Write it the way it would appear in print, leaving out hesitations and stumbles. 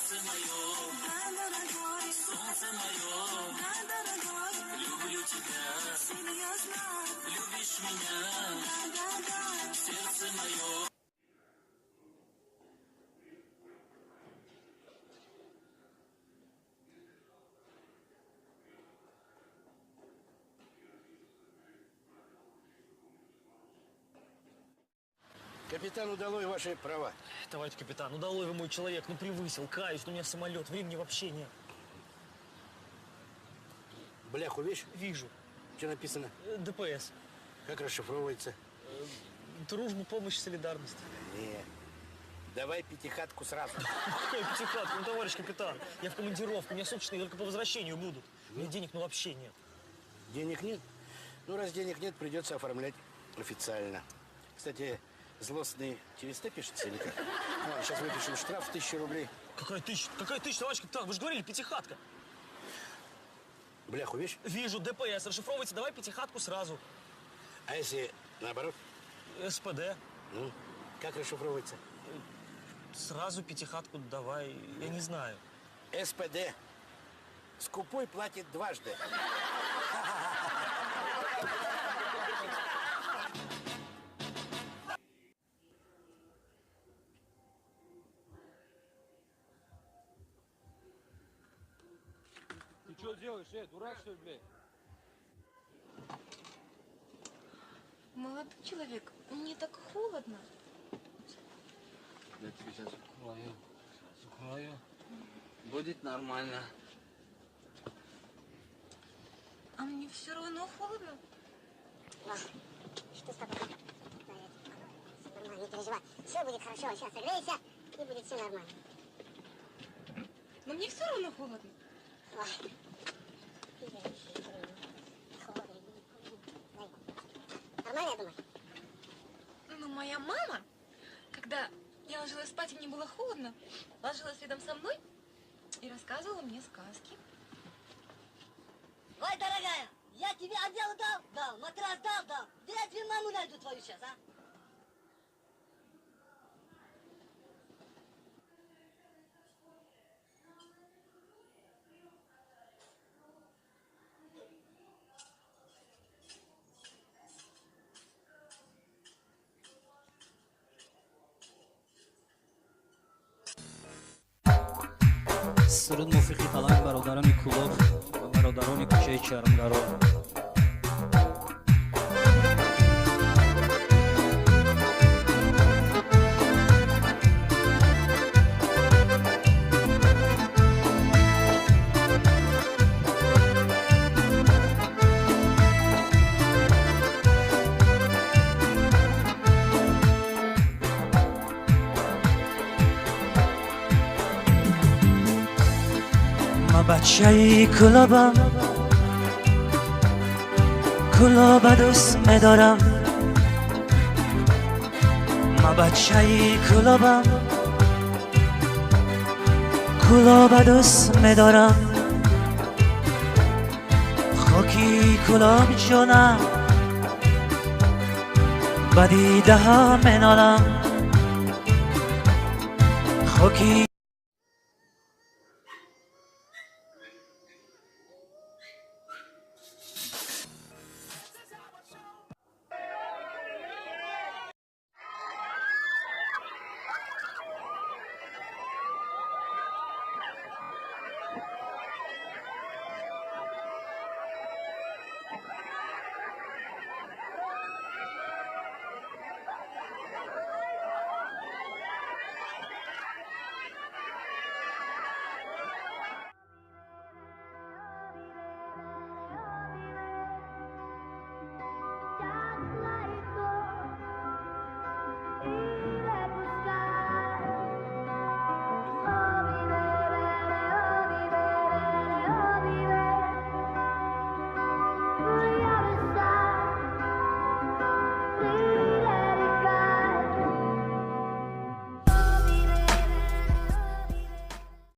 сердце мое, солнце мое, люблю тебя, любишь меня, сердце мое. Капитан, удалой ваши права. Товарищ капитан, удалой вы мой человек, ну превысил, каюсь, но у меня самолет, времени вообще нет. Бляху видишь? Вижу. Что написано? ДПС. Как расшифровывается? Дружба, помощь, солидарность. Не. Давай пятихатку сразу. Какая пятихатка? Ну, товарищ капитан, я в командировку, у меня суточные только по возвращению будут. У меня денег ну вообще нет. Денег нет? Ну, раз денег нет, придется оформлять официально. Кстати, злостный через Т пишется или как? Ну, сейчас выпишем штраф 1000 рублей. Какая тысяча? Какая тысяча, товарищ капитан? Вы же говорили, пятихатка. Бляху видишь? Вижу, ДПС. Расшифровывайте, давай пятихатку сразу. А если наоборот? СПД. Ну, как расшифровывается? Сразу пятихатку давай, я не знаю. СПД. Скупой платит дважды. Ты что делаешь, дурак что ли, блядь? Молодой человек, мне так холодно. Я тебе сейчас укрою. Будет нормально. А мне все равно холодно. Что с тобой? Нормально, не переживай. Все будет хорошо, сейчас согрейся, и будет все нормально. Но мне все равно холодно. Ой. Нормально, я думаю? Ну, моя мама, когда я ложилась спать, и мне было холодно, ложилась рядом со мной и рассказывала мне сказки. Ой, дорогая, я тебе одеяло дал, матрас дал. Где я тебе маму найду твою сейчас, а? سرود موسیقی تلنگ برادران کلوب و برادران کوچه چرمگران. بچه‌ی کلابم کلاب دوست دارم ما بچه‌ی کلابم کلاب دوست دارم خاکی کلاب جانم بدیده ها منالم خاکی